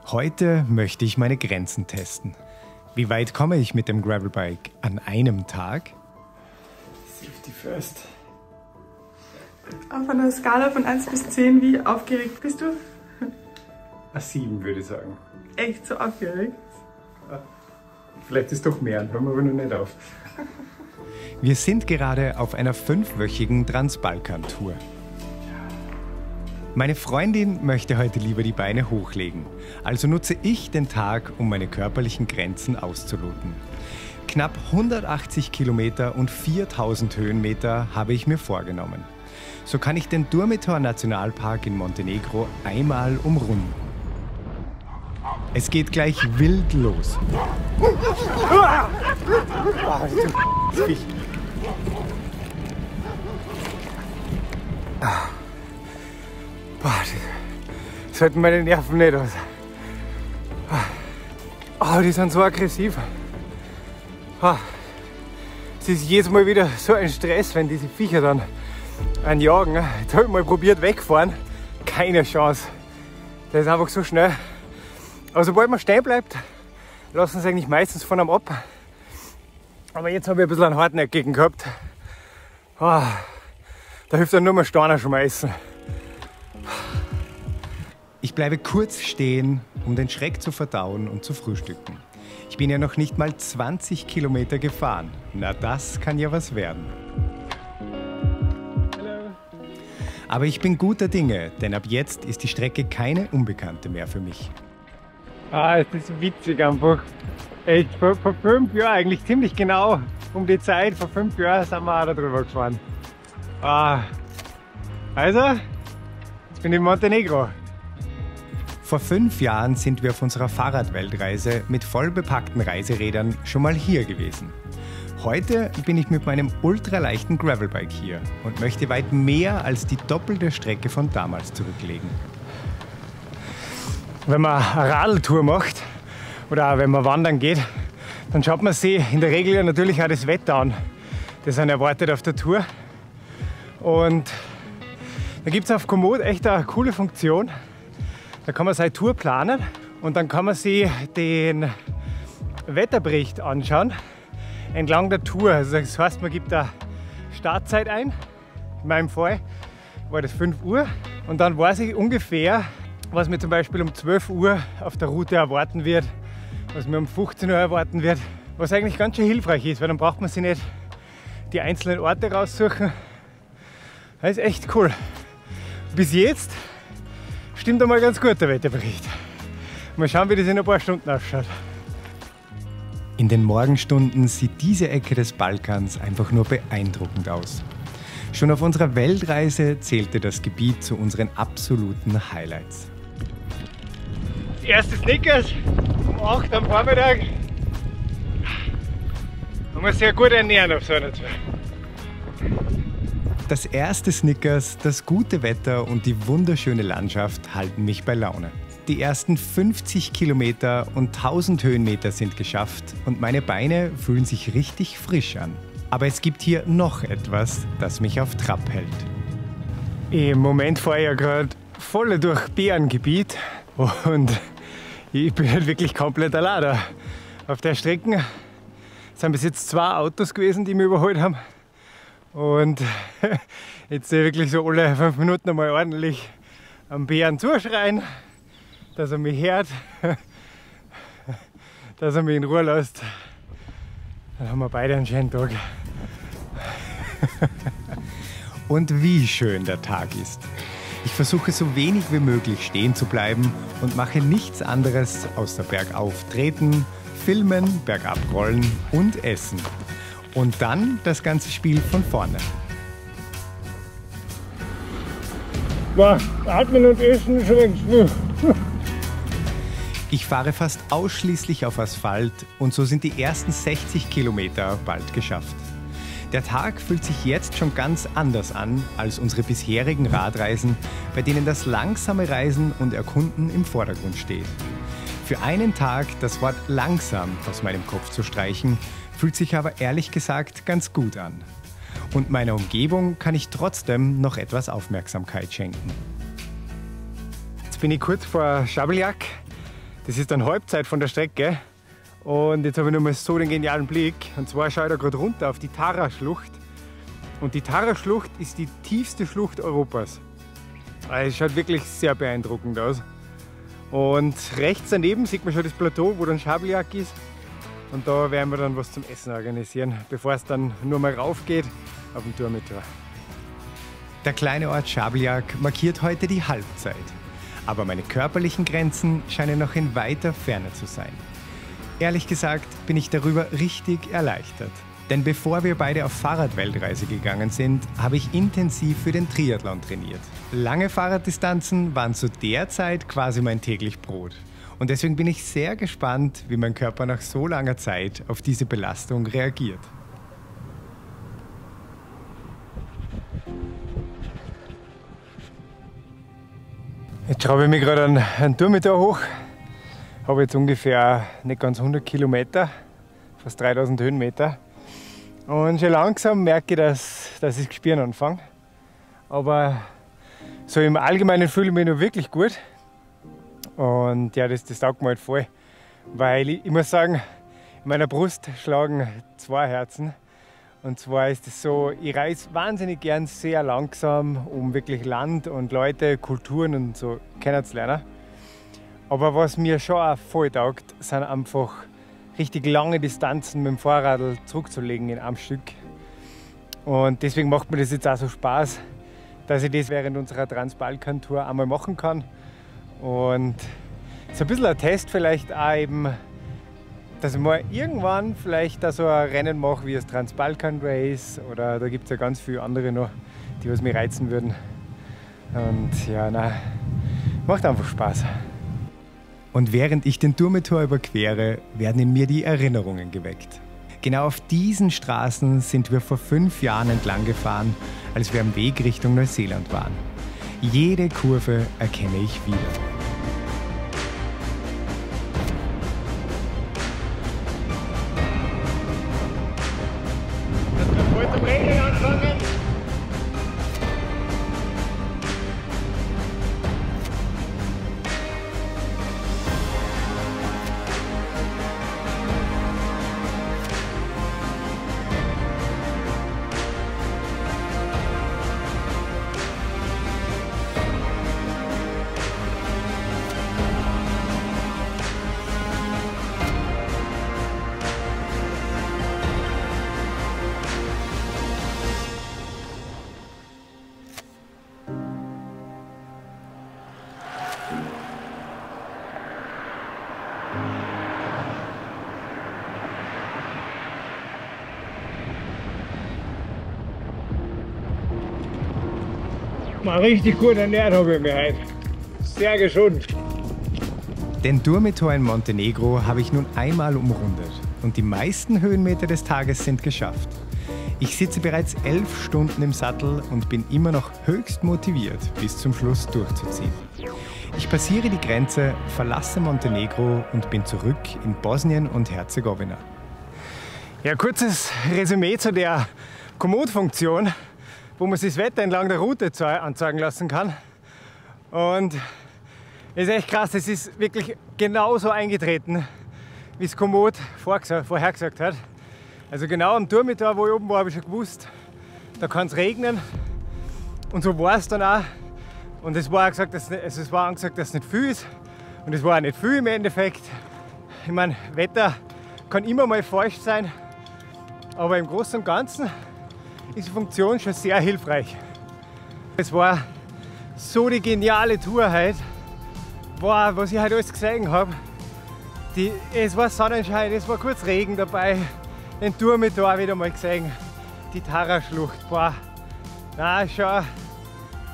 Heute möchte ich meine Grenzen testen. Wie weit komme ich mit dem Gravelbike an einem Tag? Safety first. Auf einer Skala von 1 bis 10, wie aufgeregt bist du? Eine 7 würde ich sagen. Echt so aufgeregt? Vielleicht ist doch mehr, hören wir aber noch nicht auf. Wir sind gerade auf einer 5-wöchigen Transbalkan-Tour. Meine Freundin möchte heute lieber die Beine hochlegen, also nutze ich den Tag, um meine körperlichen Grenzen auszuloten. Knapp 180 Kilometer und 4000 Höhenmeter habe ich mir vorgenommen. So kann ich den Durmitor Nationalpark in Montenegro einmal umrunden. Es geht gleich wild los. Das halten meine Nerven nicht aus. Oh, die sind so aggressiv. Es ist jedes Mal wieder so ein Stress, wenn diese Viecher dann anjagen. Jetzt habe ich mal probiert wegfahren. Keine Chance. Der ist einfach so schnell. Aber sobald man stehen bleibt, lassen sie eigentlich meistens von einem ab. Aber jetzt habe ich ein bisschen einen hartnäckigen gehabt. Da hilft dann nur mal Steine schmeißen. Ich bleibe kurz stehen, um den Schreck zu verdauen und zu frühstücken. Ich bin ja noch nicht mal 20 Kilometer gefahren. Na, das kann ja was werden. Hallo. Aber ich bin guter Dinge, denn ab jetzt ist die Strecke keine Unbekannte mehr für mich. Es ist witzig einfach. Echt, vor 5 Jahren, eigentlich ziemlich genau um die Zeit, vor 5 Jahren sind wir auch da drüber gefahren. Also, jetzt bin ich in Montenegro. Vor 5 Jahren sind wir auf unserer Fahrradweltreise mit vollbepackten Reiserädern schon mal hier gewesen. Heute bin ich mit meinem ultraleichten Gravelbike hier und möchte weit mehr als die doppelte Strecke von damals zurücklegen. Wenn man eine Radltour macht oder auch wenn man wandern geht, dann schaut man sich in der Regel ja natürlich auch das Wetter an, das einen erwartet auf der Tour. Und da gibt es auf Komoot echt eine coole Funktion. Da kann man seine Tour planen und dann kann man sich den Wetterbericht anschauen entlang der Tour. Also das heißt, man gibt da Startzeit ein. In meinem Fall war das 5 Uhr und dann weiß ich ungefähr, was mir zum Beispiel um 12 Uhr auf der Route erwarten wird, was mir um 15 Uhr erwarten wird, was eigentlich ganz schön hilfreich ist, weil dann braucht man sich nicht die einzelnen Orte raussuchen. Das ist echt cool. Bis jetzt stimmt einmal ganz gut der Wetterbericht. Mal schauen, wie das in ein paar Stunden ausschaut. In den Morgenstunden sieht diese Ecke des Balkans einfach nur beeindruckend aus. Schon auf unserer Weltreise zählte das Gebiet zu unseren absoluten Highlights. Das erste Snickers um 8 am Vormittag. Man muss sich ja gut ernähren auf so einer Tour. Das erste Snickers, das gute Wetter und die wunderschöne Landschaft halten mich bei Laune. Die ersten 50 Kilometer und 1000 Höhenmeter sind geschafft und meine Beine fühlen sich richtig frisch an. Aber es gibt hier noch etwas, das mich auf Trab hält. Im Moment fahre ich ja gerade voll durch Bärengebiet und ich bin halt wirklich komplett allein. Auf der Strecke sind bis jetzt 2 Autos gewesen, die mich überholt haben. Und jetzt sehe ich wirklich so alle 5 Minuten einmal ordentlich am Bären zuschreien, dass er mich hört, dass er mich in Ruhe lässt. Dann haben wir beide einen schönen Tag. Und wie schön der Tag ist. Ich versuche so wenig wie möglich stehen zu bleiben und mache nichts anderes außer bergauf treten, filmen, bergab rollen und essen. Und dann das ganze Spiel von vorne. Atmen und essen ist schon. Ich fahre fast ausschließlich auf Asphalt und so sind die ersten 60 Kilometer bald geschafft. Der Tag fühlt sich jetzt schon ganz anders an als unsere bisherigen Radreisen, bei denen das langsame Reisen und Erkunden im Vordergrund steht. Für einen Tag das Wort langsam aus meinem Kopf zu streichen, fühlt sich aber ehrlich gesagt ganz gut an. Und meiner Umgebung kann ich trotzdem noch etwas Aufmerksamkeit schenken. Jetzt bin ich kurz vor Schabeljak. Das ist dann Halbzeit von der Strecke. Und jetzt habe ich nochmal so den genialen Blick. Und zwar schaue ich da gerade runter auf die Tara-Schlucht. Und die Tara-Schlucht ist die tiefste Schlucht Europas. Also es schaut wirklich sehr beeindruckend aus. Und rechts daneben sieht man schon das Plateau, wo dann Chabliac ist. Und da werden wir dann was zum Essen organisieren, bevor es dann nur mal rauf geht auf dem Tourmitor. Der kleine Ort Chabliac markiert heute die Halbzeit. Aber meine körperlichen Grenzen scheinen noch in weiter Ferne zu sein. Ehrlich gesagt bin ich darüber richtig erleichtert. Denn bevor wir beide auf Fahrradweltreise gegangen sind, habe ich intensiv für den Triathlon trainiert. Lange Fahrraddistanzen waren zu der Zeit quasi mein täglich Brot. Und deswegen bin ich sehr gespannt, wie mein Körper nach so langer Zeit auf diese Belastung reagiert. Jetzt schraube ich mich gerade einen Tourmitor hoch. Habe jetzt ungefähr nicht ganz 100 Kilometer, fast 3000 Höhenmeter. Und schon langsam merke ich, dass ich das Spüren anfange. Aber so im Allgemeinen fühle ich mich noch wirklich gut. Und ja, das taugt mir halt voll. Weil ich muss sagen, in meiner Brust schlagen 2 Herzen. Und zwar ist es so, ich reise wahnsinnig gern sehr langsam, um wirklich Land und Leute, Kulturen und so kennenzulernen. Aber was mir schon auch voll taugt, sind einfach richtig lange Distanzen mit dem Fahrrad zurückzulegen in einem Stück. Und deswegen macht mir das jetzt auch so Spaß, dass ich das während unserer Transbalkan-Tour einmal machen kann. Und so ein bisschen ein Test vielleicht auch eben, dass ich mal irgendwann vielleicht da so ein Rennen mache wie das Transbalkan Race, oder da gibt es ja ganz viele andere noch, die was mich reizen würden. Und ja, nein, macht einfach Spaß. Und während ich den Tourmitor überquere, werden in mir die Erinnerungen geweckt. Genau auf diesen Straßen sind wir vor 5 Jahren entlang gefahren, als wir am Weg Richtung Neuseeland waren. Jede Kurve erkenne ich wieder. Mal richtig gut ernährt habe ich mich heute. Sehr gesund. Den Tourmitor in Montenegro habe ich nun einmal umrundet und die meisten Höhenmeter des Tages sind geschafft. Ich sitze bereits 11 Stunden im Sattel und bin immer noch höchst motiviert, bis zum Schluss durchzuziehen. Ich passiere die Grenze, verlasse Montenegro und bin zurück in Bosnien und Herzegowina. Ja, kurzes Resümee zu der Komoot-Funktion, wo man sich das Wetter entlang der Route anzeigen lassen kann. Und es ist echt krass, es ist wirklich genauso eingetreten, wie es Komoot vorhergesagt hat. Also genau am Tourmitor, wo ich oben war, habe ich schon gewusst, da kann es regnen. Und so war es dann auch. Und es war angesagt, dass es nicht viel ist. Und es war auch nicht viel im Endeffekt. Ich meine, Wetter kann immer mal falsch sein, aber im Großen und Ganzen ist die Funktion schon sehr hilfreich. Es war so die geniale Tour heute. Wow, was ich heute alles gesehen habe. Es war Sonnenschein, es war kurz Regen dabei. Den Tourmitor wieder mal gesehen. Die Tara-Schlucht. Boah, na, schon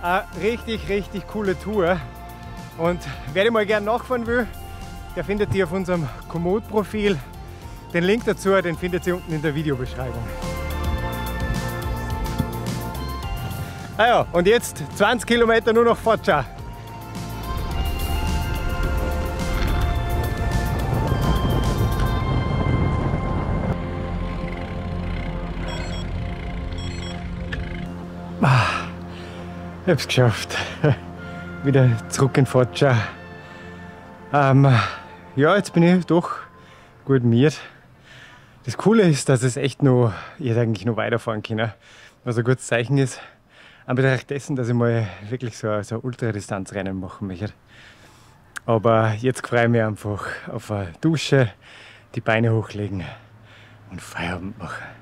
eine richtig, richtig coole Tour. Und wer die mal gerne nachfahren will, der findet die auf unserem Komoot-Profil. Den Link dazu, den findet ihr unten in der Videobeschreibung. Naja, und jetzt 20 Kilometer nur noch Foča. Ich hab's geschafft. Wieder zurück in Foča. ja, jetzt bin ich doch gut miert. Das Coole ist, dass es echt noch, ich hätte eigentlich noch weiterfahren können, was ein gutes Zeichen ist. An Betracht dessen, dass ich mal wirklich so ein Ultradistanzrennen machen möchte. Aber jetzt freue ich mich einfach auf eine Dusche, die Beine hochlegen und Feierabend machen.